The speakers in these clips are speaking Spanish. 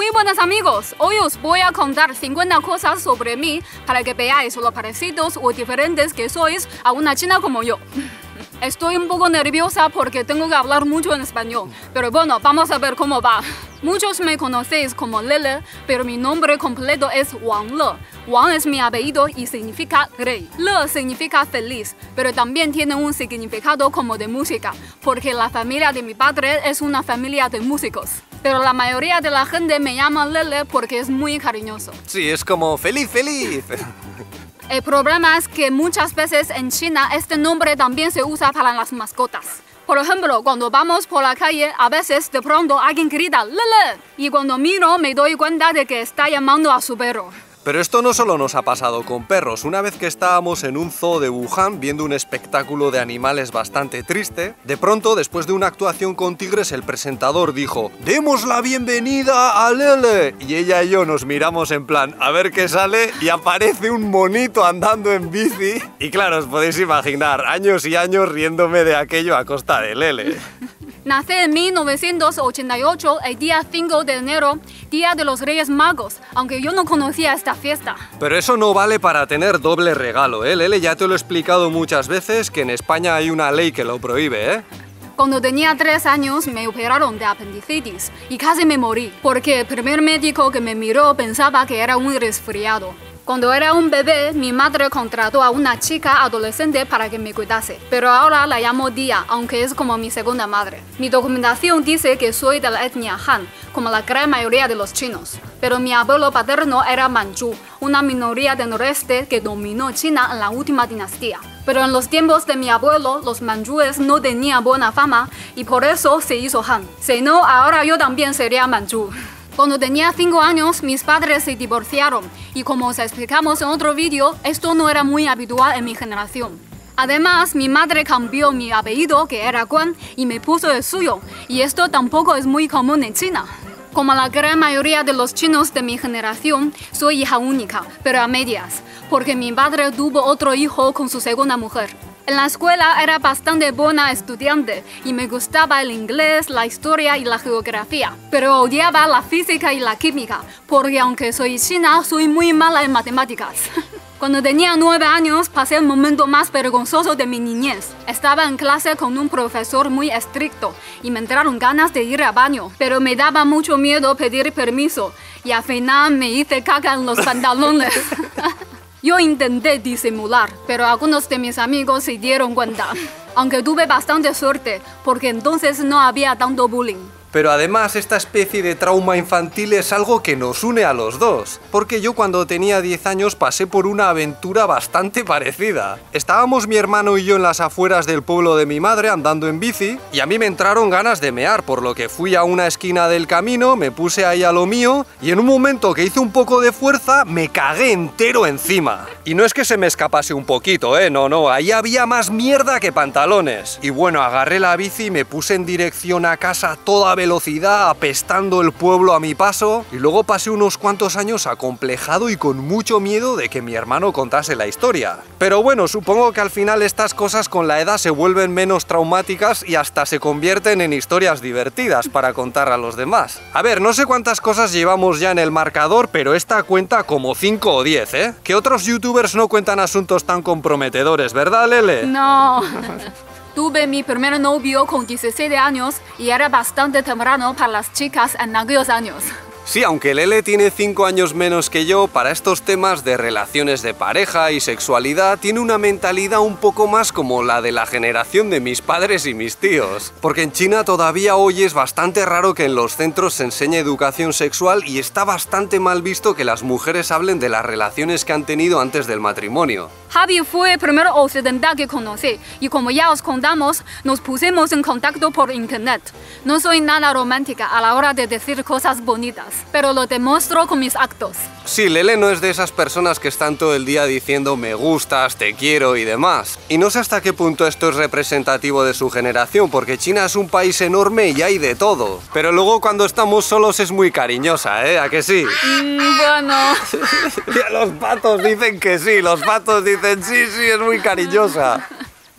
Muy buenos amigos, hoy os voy a contar 50 cosas sobre mí para que veáis lo parecidos o diferentes que sois a una china como yo. Estoy un poco nerviosa porque tengo que hablar mucho en español, pero bueno, vamos a ver cómo va. Muchos me conocéis como Lele, pero mi nombre completo es Wang Le. Wang es mi apellido y significa rey. Le significa feliz, pero también tiene un significado como de música, porque la familia de mi padre es una familia de músicos. Pero la mayoría de la gente me llama Lele porque es muy cariñoso. Sí, es como feliz, feliz. El problema es que muchas veces en China este nombre también se usa para las mascotas. Por ejemplo, cuando vamos por la calle, a veces de pronto alguien grita "Lele", y cuando miro me doy cuenta de que está llamando a su perro. Pero esto no solo nos ha pasado con perros. Una vez que estábamos en un zoo de Wuhan viendo un espectáculo de animales bastante triste, de pronto, después de una actuación con tigres, el presentador dijo «¡Demos la bienvenida a Lele!». Y ella y yo nos miramos en plan a ver qué sale y aparece un monito andando en bici. Y claro, os podéis imaginar, años y años riéndome de aquello a costa de Lele. Nací en 1988, el día 5 de enero, Día de los Reyes Magos, aunque yo no conocía esta fiesta. Pero eso no vale para tener doble regalo, ¿eh, Lele? Ya te lo he explicado muchas veces que en España hay una ley que lo prohíbe, ¿eh? Cuando tenía 3 años me operaron de apendicitis y casi me morí, porque el primer médico que me miró pensaba que era un resfriado. Cuando era un bebé, mi madre contrató a una chica adolescente para que me cuidase, pero ahora la llamo Dia, aunque es como mi segunda madre. Mi documentación dice que soy de la etnia Han, como la gran mayoría de los chinos, pero mi abuelo paterno era manchú, una minoría del noreste que dominó China en la última dinastía. Pero en los tiempos de mi abuelo, los manchúes no tenían buena fama y por eso se hizo Han. Si no, ahora yo también sería manchú. Cuando tenía 5 años, mis padres se divorciaron y como os explicamos en otro vídeo, esto no era muy habitual en mi generación. Además, mi madre cambió mi apellido, que era Guan, y me puso el suyo, y esto tampoco es muy común en China. Como la gran mayoría de los chinos de mi generación, soy hija única, pero a medias, porque mi padre tuvo otro hijo con su segunda mujer. En la escuela era bastante buena estudiante y me gustaba el inglés, la historia y la geografía, pero odiaba la física y la química, porque aunque soy china, soy muy mala en matemáticas. Cuando tenía 9 años, pasé el momento más vergonzoso de mi niñez. Estaba en clase con un profesor muy estricto y me entraron ganas de ir al baño, pero me daba mucho miedo pedir permiso y al final me hice caca en los pantalones. Yo intenté disimular, pero algunos de mis amigos se dieron cuenta, aunque tuve bastante suerte, porque entonces no había tanto bullying. Pero además esta especie de trauma infantil es algo que nos une a los dos, porque yo cuando tenía 10 años pasé por una aventura bastante parecida. Estábamos mi hermano y yo en las afueras del pueblo de mi madre andando en bici y a mí me entraron ganas de mear, por lo que fui a una esquina del camino, me puse ahí a lo mío y en un momento que hice un poco de fuerza me cagué entero encima. Y no es que se me escapase un poquito, no, ahí había más mierda que pantalones. Y bueno, agarré la bici y me puse en dirección a casa toda velocidad, apestando el pueblo a mi paso, y luego pasé unos cuantos años acomplejado y con mucho miedo de que mi hermano contase la historia. Pero bueno, supongo que al final estas cosas con la edad se vuelven menos traumáticas y hasta se convierten en historias divertidas para contar a los demás. A ver, no sé cuántas cosas llevamos ya en el marcador, pero esta cuenta como 5 o 10, ¿eh? Que otros youtubers no cuentan asuntos tan comprometedores, ¿verdad, Lele? No. Tuve mi primer novio con 17 años y era bastante temprano para las chicas en aquellos años. Sí, aunque Lele tiene 5 años menos que yo, para estos temas de relaciones de pareja y sexualidad tiene una mentalidad un poco más como la de la generación de mis padres y mis tíos. Porque en China todavía hoy es bastante raro que en los centros se enseñe educación sexual y está bastante mal visto que las mujeres hablen de las relaciones que han tenido antes del matrimonio. Javi fue el primer occidental que conocí y como ya os contamos, nos pusimos en contacto por internet. No soy nada romántica a la hora de decir cosas bonitas, pero lo demuestro con mis actos. Sí, Lele no es de esas personas que están todo el día diciendo me gustas, te quiero y demás. Y no sé hasta qué punto esto es representativo de su generación, porque China es un país enorme y hay de todo. Pero luego cuando estamos solos es muy cariñosa, ¿eh? ¿A que sí? Bueno. Ya los patos dicen que sí, los patos dicen sí, es muy cariñosa.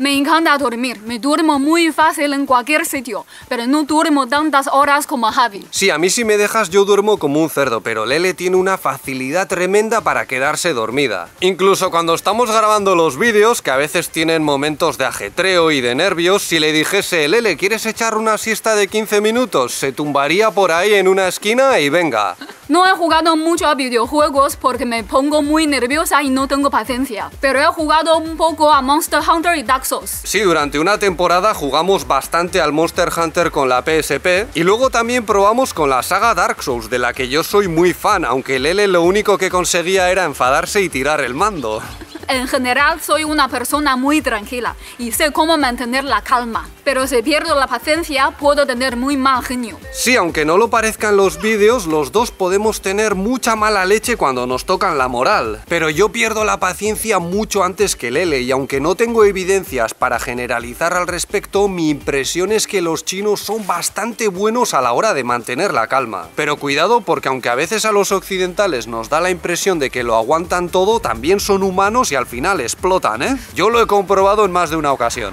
Me encanta dormir, me duermo muy fácil en cualquier sitio, pero no duermo tantas horas como Javi. Sí, a mí si me dejas yo duermo como un cerdo, pero Lele tiene una facilidad tremenda para quedarse dormida. Incluso cuando estamos grabando los vídeos, que a veces tienen momentos de ajetreo y de nervios, si le dijese, Lele, ¿quieres echar una siesta de 15 minutos? Se tumbaría por ahí en una esquina y venga. No he jugado mucho a videojuegos porque me pongo muy nerviosa y no tengo paciencia, pero he jugado un poco a Monster Hunter y Dark Souls. Sí, durante una temporada jugamos bastante al Monster Hunter con la PSP y luego también probamos con la saga Dark Souls, de la que yo soy muy fan, aunque Lele lo único que conseguía era enfadarse y tirar el mando. En general soy una persona muy tranquila y sé cómo mantener la calma, pero si pierdo la paciencia puedo tener muy mal genio. Sí, aunque no lo parezca en los vídeos, los dos podemos tener mucha mala leche cuando nos tocan la moral. Pero yo pierdo la paciencia mucho antes que Lele y aunque no tengo evidencias para generalizar al respecto, mi impresión es que los chinos son bastante buenos a la hora de mantener la calma. Pero cuidado porque aunque a veces a los occidentales nos da la impresión de que lo aguantan todo, también son humanos y al final explotan, ¿eh? Yo lo he comprobado en más de una ocasión.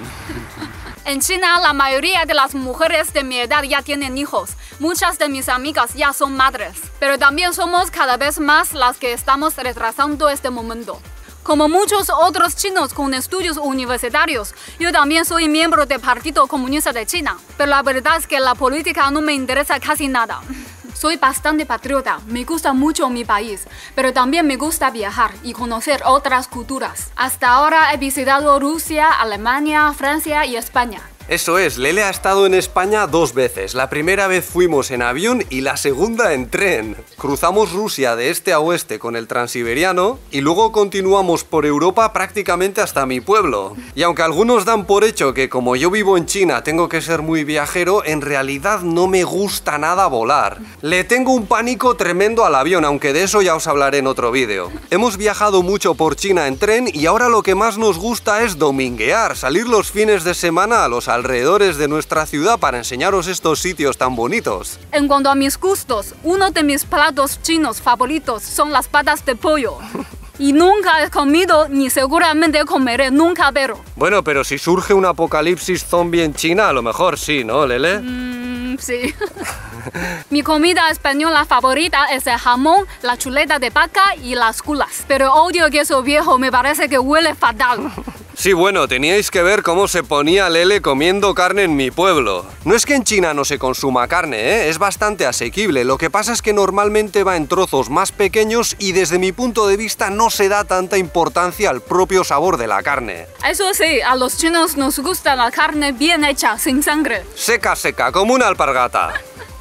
En China, la mayoría de las mujeres de mi edad ya tienen hijos. Muchas de mis amigas ya son madres. Pero también somos cada vez más las que estamos retrasando este momento. Como muchos otros chinos con estudios universitarios, yo también soy miembro del Partido Comunista de China. Pero la verdad es que la política no me interesa casi nada. Soy bastante patriota, me gusta mucho mi país, pero también me gusta viajar y conocer otras culturas. Hasta ahora he visitado Rusia, Alemania, Francia y España. Eso es, Lele ha estado en España 2 veces. La primera vez fuimos en avión y la segunda en tren. Cruzamos Rusia de este a oeste con el Transiberiano y luego continuamos por Europa prácticamente hasta mi pueblo. Y aunque algunos dan por hecho que como yo vivo en China tengo que ser muy viajero, en realidad no me gusta nada volar. Le tengo un pánico tremendo al avión, aunque de eso ya os hablaré en otro vídeo. Hemos viajado mucho por China en tren y ahora lo que más nos gusta es dominguear, salir los fines de semana a los alrededores de nuestra ciudad para enseñaros estos sitios tan bonitos. En cuanto a mis gustos, uno de mis platos chinos favoritos son las patas de pollo. Y nunca he comido ni seguramente comeré nunca, pero... Bueno, pero si surge un apocalipsis zombie en China, a lo mejor sí, ¿no, Lele? Sí. Mi comida española favorita es el jamón, la chuleta de vaca y las culas. Pero odio queso viejo, me parece que huele fatal. Sí, bueno, teníais que ver cómo se ponía Lele comiendo carne en mi pueblo. No es que en China no se consuma carne, ¿eh? Es bastante asequible. Lo que pasa es que normalmente va en trozos más pequeños y desde mi punto de vista no se da tanta importancia al propio sabor de la carne. Eso sí, a los chinos nos gusta la carne bien hecha, sin sangre. Seca, seca, como una alpargata.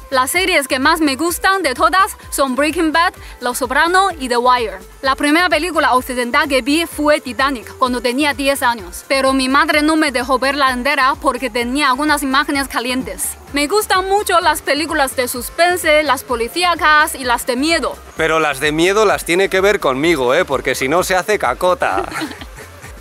Las series que más me gustan de todas son Breaking Bad, Los Soprano y The Wire. La primera película occidental que vi fue Titanic, cuando tenía 10 años. Pero mi madre no me dejó verla entera porque tenía algunas imágenes calientes. Me gustan mucho las películas de suspense, las policíacas y las de miedo. Pero las de miedo las tiene que ver conmigo, porque si no se hace cacota.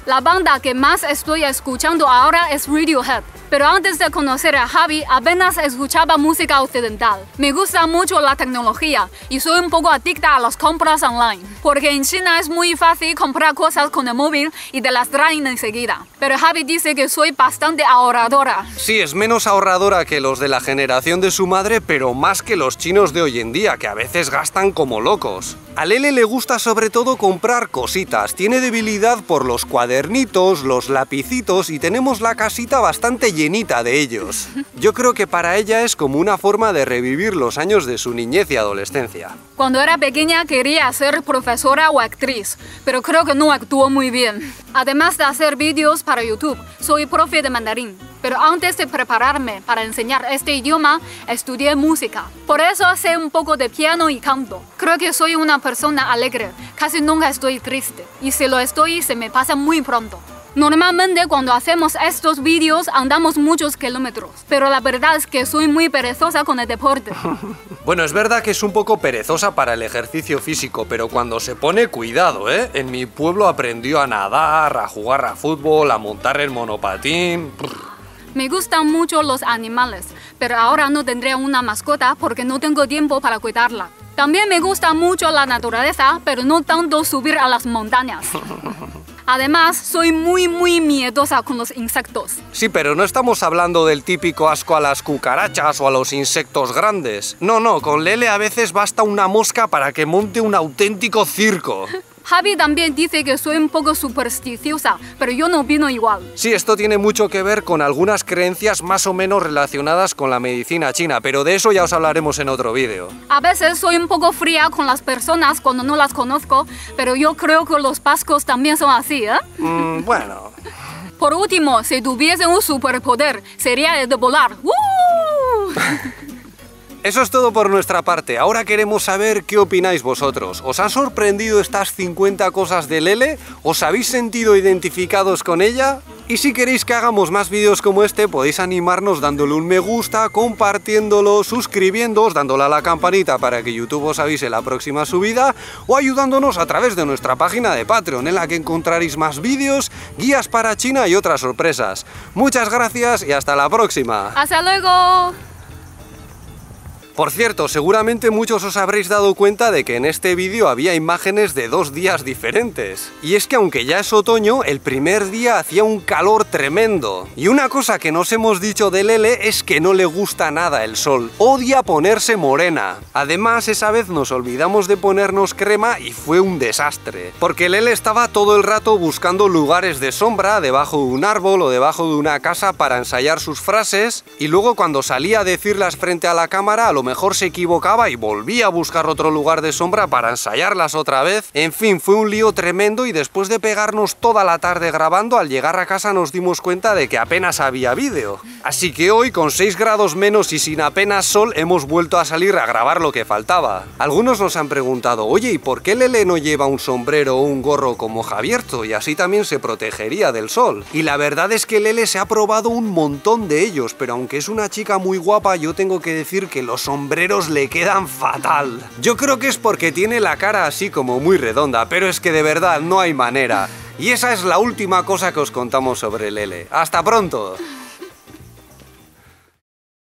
La banda que más estoy escuchando ahora es Radiohead. Pero antes de conocer a Javi, apenas escuchaba música occidental. Me gusta mucho la tecnología y soy un poco adicta a las compras online. Porque en China es muy fácil comprar cosas con el móvil y te las traen enseguida. Pero Javi dice que soy bastante ahorradora. Sí, es menos ahorradora que los de la generación de su madre, pero más que los chinos de hoy en día, que a veces gastan como locos. A Lele le gusta sobre todo comprar cositas. Tiene debilidad por los cuadernitos, los lapicitos y tenemos la casita bastante llenita de ellos. Yo creo que para ella es como una forma de revivir los años de su niñez y adolescencia. Cuando era pequeña quería ser profesora o actriz, pero creo que no actuó muy bien. Además de hacer vídeos para YouTube, soy profe de mandarín. Pero antes de prepararme para enseñar este idioma, estudié música. Por eso sé un poco de piano y canto. Creo que soy una persona alegre, casi nunca estoy triste. Y si lo estoy, se me pasa muy pronto. Normalmente cuando hacemos estos vídeos andamos muchos kilómetros, pero la verdad es que soy muy perezosa con el deporte. Bueno, es verdad que es un poco perezosa para el ejercicio físico, pero cuando se pone, cuidado, ¿eh? En mi pueblo aprendió a nadar, a jugar a fútbol, a montar el monopatín. Me gustan mucho los animales, pero ahora no tendré una mascota porque no tengo tiempo para cuidarla. También me gusta mucho la naturaleza, pero no tanto subir a las montañas. Además, soy muy miedosa con los insectos. Sí, pero no estamos hablando del típico asco a las cucarachas o a los insectos grandes. No, con Lele a veces basta una mosca para que monte un auténtico circo. Javi también dice que soy un poco supersticiosa, pero yo no opino igual. Sí, esto tiene mucho que ver con algunas creencias más o menos relacionadas con la medicina china, pero de eso ya os hablaremos en otro vídeo. A veces soy un poco fría con las personas cuando no las conozco, pero yo creo que los vascos también son así, ¿eh? Bueno. Por último, si tuviese un superpoder, sería el de volar. Eso es todo por nuestra parte. Ahora queremos saber qué opináis vosotros. ¿Os han sorprendido estas 50 cosas de Lele? ¿Os habéis sentido identificados con ella? Y si queréis que hagamos más vídeos como este, podéis animarnos dándole un me gusta, compartiéndolo, suscribiéndoos, dándole a la campanita para que YouTube os avise la próxima subida, o ayudándonos a través de nuestra página de Patreon, en la que encontraréis más vídeos, guías para China y otras sorpresas. Muchas gracias y hasta la próxima. ¡Hasta luego! Por cierto, seguramente muchos os habréis dado cuenta de que en este vídeo había imágenes de 2 días diferentes. Y es que aunque ya es otoño, el primer día hacía un calor tremendo. Y una cosa que nos hemos dicho de Lele es que no le gusta nada el sol. Odia ponerse morena. Además, esa vez nos olvidamos de ponernos crema y fue un desastre. Porque Lele estaba todo el rato buscando lugares de sombra, debajo de un árbol o debajo de una casa para ensayar sus frases. Y luego cuando salía a decirlas frente a la cámara, a lo mejor se equivocaba y volvía a buscar otro lugar de sombra para ensayarlas otra vez. En fin, fue un lío tremendo y después de pegarnos toda la tarde grabando, al llegar a casa nos dimos cuenta de que apenas había vídeo. Así que hoy, con 6 grados menos y sin apenas sol, hemos vuelto a salir a grabar lo que faltaba. Algunos nos han preguntado, oye, ¿y por qué Lele no lleva un sombrero o un gorro como Javierto? Y así también se protegería del sol. Y la verdad es que Lele se ha probado un montón de ellos, pero aunque es una chica muy guapa, yo tengo que decir que los sombreros le quedan fatal. Yo creo que es porque tiene la cara así como muy redonda, pero es que de verdad no hay manera. Y esa es la última cosa que os contamos sobre Lele. ¡Hasta pronto!